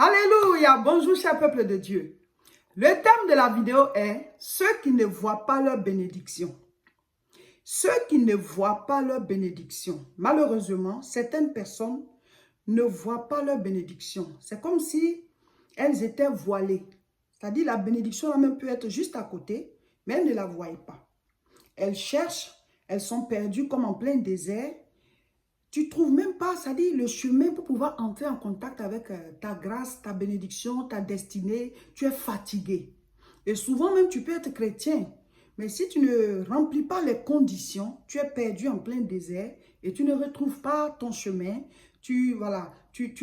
Alléluia, bonjour cher peuple de Dieu. Le thème de la vidéo est ceux qui ne voient pas leur bénédiction. Ceux qui ne voient pas leur bénédiction. Malheureusement, certaines personnes ne voient pas leur bénédiction. C'est comme si elles étaient voilées. C'est-à-dire la bénédiction là même peut être juste à côté, mais elles ne la voient pas. Elles cherchent, elles sont perdues comme en plein désert. Tu ne trouves même pas, c'est-à-dire le chemin pour pouvoir entrer en contact avec ta grâce, ta bénédiction, ta destinée. Tu es fatigué. Et souvent même, tu peux être chrétien. Mais si tu ne remplis pas les conditions, tu es perdu en plein désert et tu ne retrouves pas ton chemin. Tu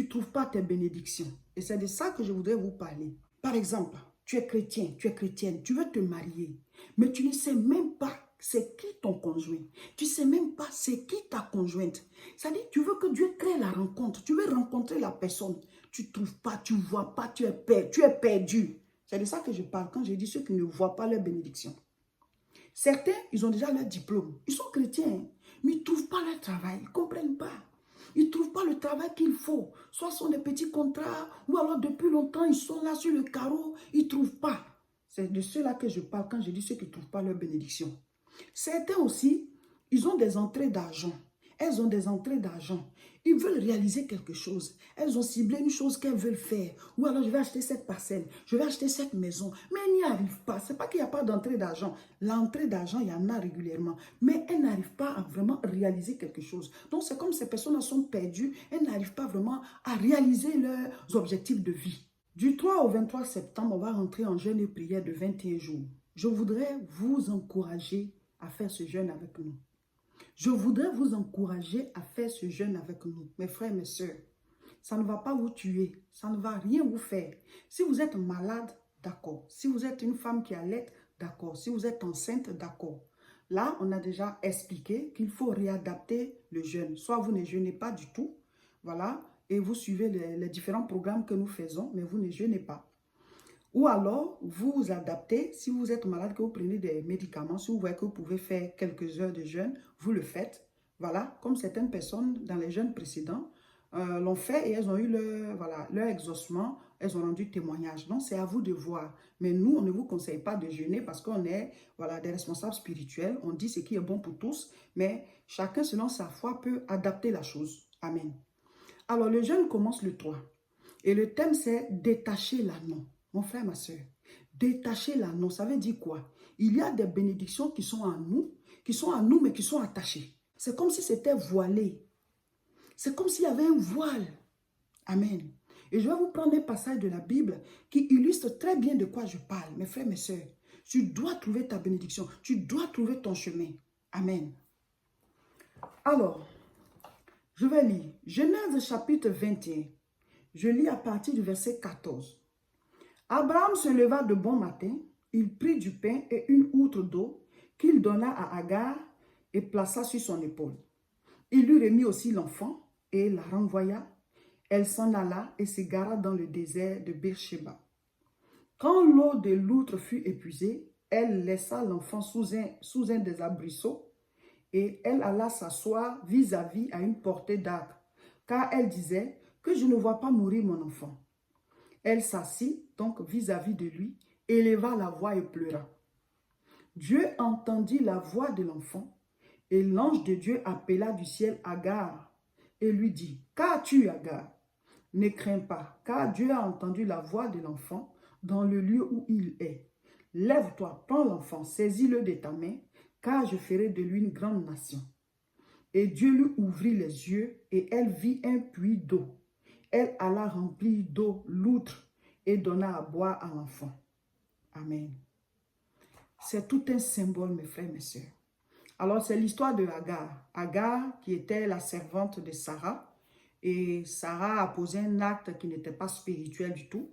trouves pas tes bénédictions. Et c'est de ça que je voudrais vous parler. Par exemple, tu es chrétien, tu es chrétienne, tu veux te marier, mais tu ne sais même pas c'est qui ton conjoint. Tu ne sais même pas c'est qui ta conjointe. C'est-à-dire, tu veux que Dieu crée la rencontre. Tu veux rencontrer la personne. Tu ne trouves pas, tu ne vois pas, tu es perdu. C'est de ça que je parle quand je dis ceux qui ne voient pas leur bénédiction. Certains, ils ont déjà leur diplôme. Ils sont chrétiens, hein, mais ils ne trouvent pas leur travail. Ils ne comprennent pas. Ils ne trouvent pas le travail qu'il faut. Soit ce sont des petits contrats, ou alors depuis longtemps, ils sont là sur le carreau. Ils ne trouvent pas. C'est de ceux-là que je parle quand je dis ceux qui ne trouvent pas leur bénédiction. Certains aussi, ils ont des entrées d'argent. Elles ont des entrées d'argent. Ils veulent réaliser quelque chose. Elles ont ciblé une chose qu'elles veulent faire. Ou alors, je vais acheter cette parcelle. Je vais acheter cette maison. Mais elles n'y arrivent pas. Ce n'est pas qu'il n'y a pas d'entrée d'argent. L'entrée d'argent, il y en a régulièrement. Mais elles n'arrivent pas à vraiment réaliser quelque chose. Donc, c'est comme ces personnes sont perdues. Elles n'arrivent pas vraiment à réaliser leurs objectifs de vie. Du 3 au 23 septembre, on va rentrer en jeûne et prière de 21 jours. Je voudrais vous encourager à faire ce jeûne avec nous. Je voudrais vous encourager à faire ce jeûne avec nous, mes frères et mes sœurs. Ça ne va pas vous tuer, ça ne va rien vous faire. Si vous êtes malade, d'accord. Si vous êtes une femme qui allait, d'accord. Si vous êtes enceinte, d'accord. Là, on a déjà expliqué qu'il faut réadapter le jeûne. Soit vous ne jeûnez pas du tout, voilà, et vous suivez les différents programmes que nous faisons, mais vous ne jeûnez pas. Ou alors, vous vous adaptez, si vous êtes malade, que vous prenez des médicaments, si vous voyez que vous pouvez faire quelques heures de jeûne, vous le faites. Voilà, comme certaines personnes dans les jeûnes précédents l'ont fait et elles ont eu leur exaucement, elles ont rendu témoignage. Donc, c'est à vous de voir. Mais nous, on ne vous conseille pas de jeûner parce qu'on est des responsables spirituels. On dit ce qui est bon pour tous, mais chacun, selon sa foi, peut adapter la chose. Amen. Alors, le jeûne commence le 3. Et le thème, c'est détacher l'anneau. Mon frère, ma soeur, détacher l'anneau, ça veut dire quoi? Il y a des bénédictions qui sont à nous, mais qui sont attachées. C'est comme si c'était voilé. C'est comme s'il y avait un voile. Amen. Et je vais vous prendre un passage de la Bible qui illustre très bien de quoi je parle. Mes frères, mes soeurs, tu dois trouver ta bénédiction. Tu dois trouver ton chemin. Amen. Alors, je vais lire Genèse chapitre 21. Je lis à partir du verset 14. Abraham se leva de bon matin, il prit du pain et une outre d'eau qu'il donna à Agar et plaça sur son épaule. Il lui remit aussi l'enfant et la renvoya. Elle s'en alla et s'égara dans le désert de Beersheba. Quand l'eau de l'outre fut épuisée, elle laissa l'enfant sous un des arbrisseaux et elle alla s'asseoir vis-à-vis à une portée d'arbre, car elle disait que je ne vois pas mourir mon enfant. Elle s'assit donc vis-à-vis de lui, éleva la voix et pleura. Dieu entendit la voix de l'enfant et l'ange de Dieu appela du ciel Agar et lui dit, « Qu'as-tu, Agar? Ne crains pas, car Dieu a entendu la voix de l'enfant dans le lieu où il est. Lève-toi, prends l'enfant, saisis-le de ta main, car je ferai de lui une grande nation. » Et Dieu lui ouvrit les yeux et elle vit un puits d'eau. Elle alla remplir d'eau l'outre et donna à boire à l'enfant. Amen. C'est tout un symbole, mes frères et mes sœurs. Alors, c'est l'histoire de Agar. Agar, qui était la servante de Sarah. Et Sarah a posé un acte qui n'était pas spirituel du tout.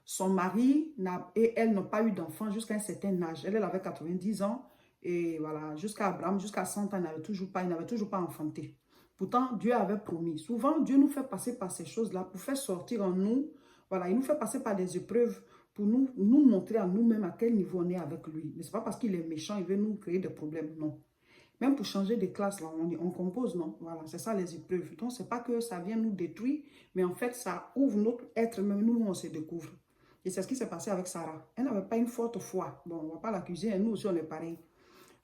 Son mari et elle n'ont pas eu d'enfant jusqu'à un certain âge. Elle avait 90 ans. Et voilà, jusqu'à Abraham, jusqu'à 100 ans, il n'avait toujours pas enfanté. Pourtant, Dieu avait promis. Souvent, Dieu nous fait passer par ces choses-là pour faire sortir en nous. Voilà, il nous fait passer par des épreuves pour nous montrer à nous-mêmes à quel niveau on est avec lui. Mais ce n'est pas parce qu'il est méchant, il veut nous créer des problèmes, non. Même pour changer de classe, là, on compose, non? Voilà, c'est ça les épreuves. Donc, c'est pas que ça vient nous détruire, mais en fait, ça ouvre notre être, même nous, on se découvre. Et c'est ce qui s'est passé avec Sarah. Elle n'avait pas une forte foi. Bon, on ne va pas l'accuser, nous aussi, on est pareil.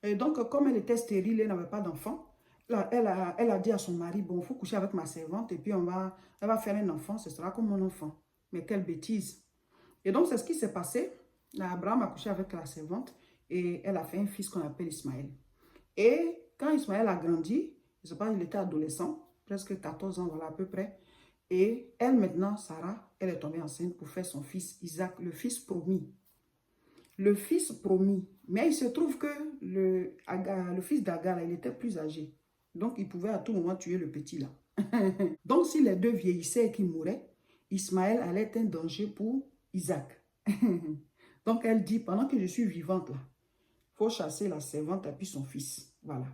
Et donc, comme elle était stérile, elle n'avait pas d'enfant, elle a dit à son mari, bon, il faut coucher avec ma servante, et puis elle va faire un enfant, ce sera comme mon enfant. Mais quelle bêtise. Et donc, c'est ce qui s'est passé. Abraham a couché avec la servante, et elle a fait un fils qu'on appelle Ismaël. Et quand Ismaël a grandi, je ne sais pas, il était adolescent, presque 14 ans, voilà à peu près. Et elle maintenant, Sarah, elle est tombée enceinte pour faire son fils Isaac, le fils promis. Le fils promis. Mais il se trouve que le fils d'Agar, il était plus âgé. Donc, il pouvait à tout moment tuer le petit là. Donc, si les deux vieillissaient et qu'ils mouraient, Ismaël allait être un danger pour Isaac. Donc, elle dit, pendant que je suis vivante là, il faut chasser la servante et puis son fils. Voilà.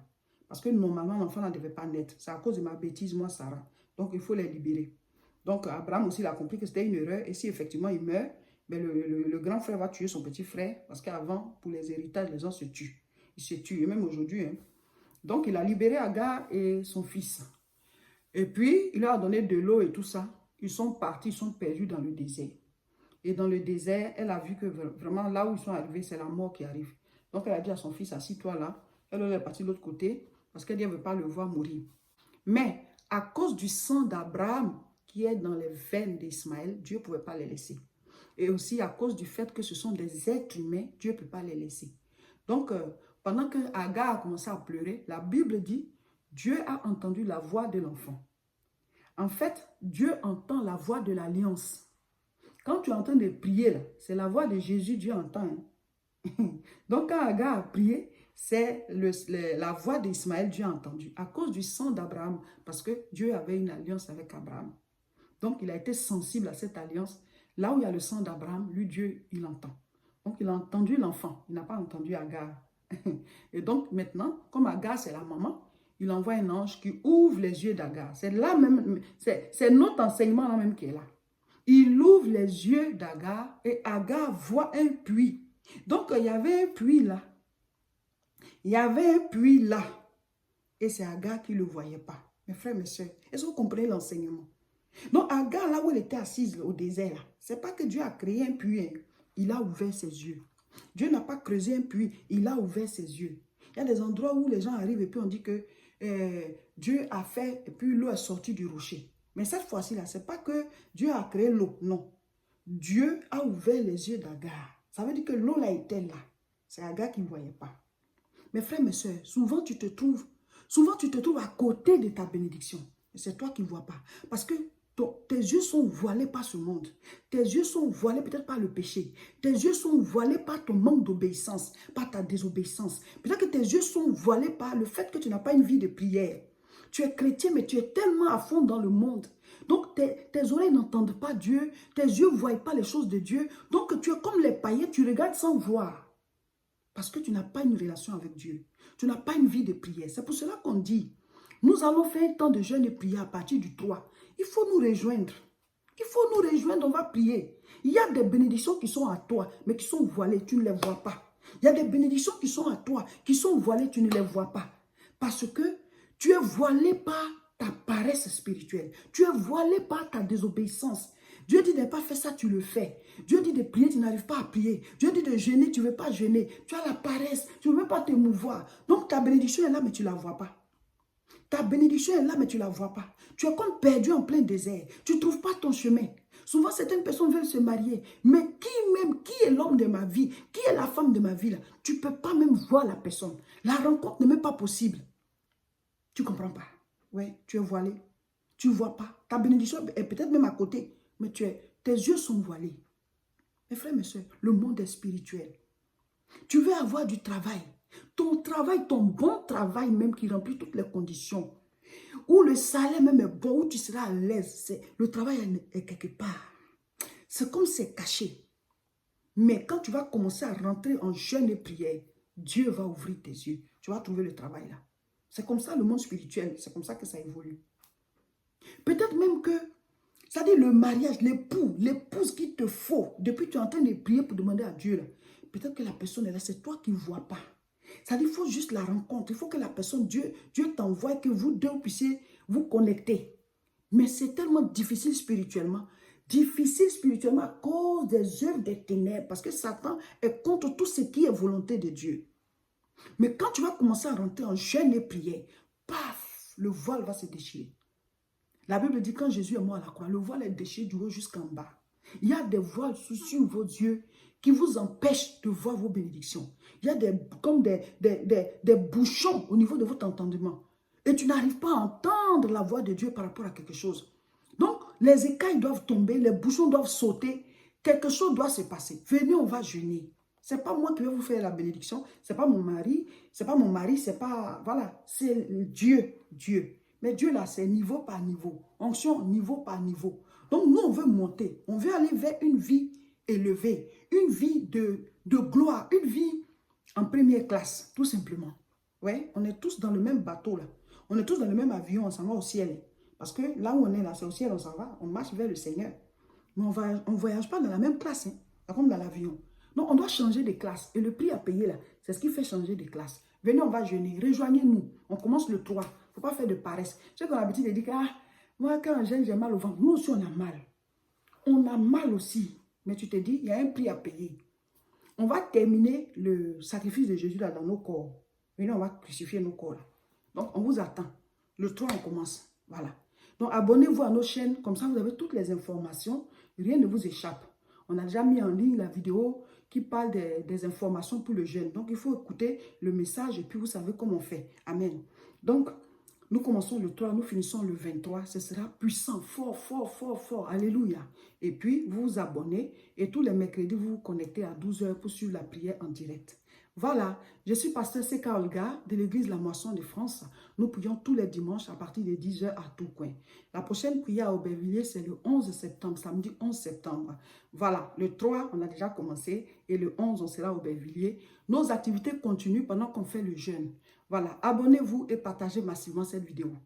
Parce que normalement, l'enfant ne devait pas naître. C'est à cause de ma bêtise, moi, Sarah. Donc, il faut les libérer. Donc, Abraham aussi il a compris que c'était une erreur. Et si effectivement il meurt, ben le grand frère va tuer son petit frère. Parce qu'avant, pour les héritages, les gens se tuent. Ils se tuent, et même aujourd'hui. Hein. Donc, il a libéré Agar et son fils. Et puis, il leur a donné de l'eau et tout ça. Ils sont partis, ils sont perdus dans le désert. Et dans le désert, elle a vu que vraiment, là où ils sont arrivés, c'est la mort qui arrive. Donc, elle a dit à son fils, assis-toi là. Elle est partie de l'autre côté parce qu'elle ne veut pas le voir mourir. Mais, à cause du sang d'Abraham qui est dans les veines d'Ismaël, Dieu ne pouvait pas les laisser. Et aussi à cause du fait que ce sont des êtres humains, Dieu ne peut pas les laisser. Donc, pendant que Agar a commencé à pleurer, la Bible dit, Dieu a entendu la voix de l'enfant. En fait, Dieu entend la voix de l'alliance. Quand tu es en train de prier, c'est la voix de Jésus, Dieu entend. Hein? Donc, quand Agar a prié, c'est la voix d'Ismaël, Dieu a entendu. À cause du sang d'Abraham, parce que Dieu avait une alliance avec Abraham. Donc, il a été sensible à cette alliance. Là où il y a le sang d'Abraham, lui, Dieu, il entend. Donc, il a entendu l'enfant. Il n'a pas entendu Agar. Et donc, maintenant, comme Agar, c'est la maman, il envoie un ange qui ouvre les yeux d'Agar. C'est là même, c'est notre enseignement là même qui est là. Il ouvre les yeux d'Agar et Agar voit un puits. Donc, il y avait un puits là. Il y avait un puits là. Et c'est Agar qui ne le voyait pas. Mes frères, mes soeurs, est-ce que vous comprenez l'enseignement? Donc, Agar, là où elle était assise au désert, ce n'est pas que Dieu a créé un puits. Hein. Il a ouvert ses yeux. Dieu n'a pas creusé un puits. Il a ouvert ses yeux. Il y a des endroits où les gens arrivent et puis on dit que Dieu a fait et puis l'eau est sortie du rocher. Mais cette fois-ci, là, ce n'est pas que Dieu a créé l'eau. Non. Dieu a ouvert les yeux d'Agar. Ça veut dire que l'eau là était là. C'est Agar qui ne voyait pas. Mes frères, mes soeurs, souvent tu te trouves à côté de ta bénédiction. C'est toi qui ne vois pas. Parce que tes yeux sont voilés par ce monde. Tes yeux sont voilés peut-être par le péché. Tes yeux sont voilés par ton manque d'obéissance, par ta désobéissance. Peut-être que tes yeux sont voilés par le fait que tu n'as pas une vie de prière. Tu es chrétien, mais tu es tellement à fond dans le monde. Donc, tes oreilles n'entendent pas Dieu. Tes yeux ne voient pas les choses de Dieu. Donc, tu es comme les païens, tu regardes sans voir. Parce que tu n'as pas une relation avec Dieu. Tu n'as pas une vie de prière. C'est pour cela qu'on dit, nous allons faire un temps de jeûne et prière à partir du 3. Il faut nous rejoindre. Il faut nous rejoindre, on va prier. Il y a des bénédictions qui sont à toi, mais qui sont voilées, tu ne les vois pas. Il y a des bénédictions qui sont à toi, qui sont voilées, tu ne les vois pas. Parce que tu es voilé par ta paresse spirituelle. Tu es voilé par ta désobéissance. Dieu dit de ne pas faire ça, tu le fais. Dieu dit de prier, tu n'arrives pas à prier. Dieu dit de jeûner, tu ne veux pas jeûner. Tu as la paresse, tu ne veux pas te mouvoir. Donc ta bénédiction est là, mais tu ne la vois pas. Ta bénédiction est là, mais tu ne la vois pas. Tu es comme perdu en plein désert. Tu ne trouves pas ton chemin. Souvent, certaines personnes veulent se marier. Mais qui est l'homme de ma vie? Qui est la femme de ma vie là? Tu ne peux pas même voir la personne. La rencontre n'est même pas possible. Tu ne comprends pas. Ouais, tu es voilé. Tu ne vois pas. Ta bénédiction est peut-être même à côté. Mais tes yeux sont voilés. Mes frères, mes soeurs, le monde est spirituel. Tu veux avoir du travail. Ton travail, ton bon travail même qui remplit toutes les conditions. Où le salaire même est bon, où tu seras à l'aise. Le travail est quelque part. C'est comme c'est caché. Mais quand tu vas commencer à rentrer en jeûne et prière, Dieu va ouvrir tes yeux. Tu vas trouver le travail là. C'est comme ça le monde spirituel. C'est comme ça que ça évolue. Peut-être même que, c'est-à-dire le mariage, l'époux, l'épouse qu'il te faut, depuis que tu es en train de prier pour demander à Dieu, peut-être que la personne est là, c'est toi qui ne vois pas. Ça dit, il faut juste la rencontre. Il faut que la personne, Dieu t'envoie, que vous deux puissiez vous connecter. Mais c'est tellement difficile spirituellement. Difficile spirituellement à cause des œuvres des ténèbres. Parce que Satan est contre tout ce qui est volonté de Dieu. Mais quand tu vas commencer à rentrer en jeûne et prière, paf, le voile va se déchirer. La Bible dit quand Jésus est mort à la croix, le voile est déchiré du haut jusqu'en bas. Il y a des voiles sur vos yeux qui vous empêchent de voir vos bénédictions. Il y a comme des bouchons au niveau de votre entendement. Et tu n'arrives pas à entendre la voix de Dieu par rapport à quelque chose. Donc, les écailles doivent tomber, les bouchons doivent sauter. Quelque chose doit se passer. Venez, on va jeûner. Ce n'est pas moi qui vais vous faire la bénédiction. Ce n'est pas mon mari. Ce n'est pas mon mari. C'est pas... Voilà. C'est Dieu. Dieu. Mais Dieu, là, c'est niveau par niveau. Onction, niveau par niveau. Donc, nous, on veut monter. On veut aller vers une vie élevée. Une vie de gloire. Une vie en première classe, tout simplement. Ouais, on est tous dans le même bateau, là. On est tous dans le même avion. On s'en va au ciel. Parce que là où on est, là, c'est au ciel, on s'en va. On marche vers le Seigneur. Mais on ne voyage pas dans la même classe, hein, comme dans l'avion. Donc, on doit changer de classe. Et le prix à payer, là, c'est ce qui fait changer de classe. Venez, on va jeûner. Rejoignez-nous. On commence le 3. Il ne faut pas faire de paresse. J'ai qu'on a l'habitude de dire que moi, quand je jeûne, j'ai mal au ventre. Nous aussi, on a mal. On a mal aussi. Mais tu te dis, il y a un prix à payer. On va terminer le sacrifice de Jésus là, dans nos corps. Venez, on va crucifier nos corps. Là. Donc, on vous attend. Le 3, on commence. Voilà. Donc, abonnez-vous à nos chaînes. Comme ça, vous avez toutes les informations. Rien ne vous échappe. On a déjà mis en ligne la vidéo qui parle des informations pour le jeûne. Donc, il faut écouter le message et puis vous savez comment on fait. Amen. Donc, nous commençons le 3, nous finissons le 23. Ce sera puissant, fort, fort, fort, fort. Alléluia. Et puis, vous vous abonnez et tous les mercredis, vous vous connectez à 12 h pour suivre la prière en direct. Voilà, je suis pasteur Seka Olga de l'église La Moisson de France. Nous prions tous les dimanches à partir de 10 h à Tourcoing. La prochaine prière à Aubervilliers, c'est le 11 septembre, samedi 11 septembre. Voilà, le 3, on a déjà commencé et le 11, on sera à Aubervilliers. Nos activités continuent pendant qu'on fait le jeûne. Voilà, abonnez-vous et partagez massivement cette vidéo.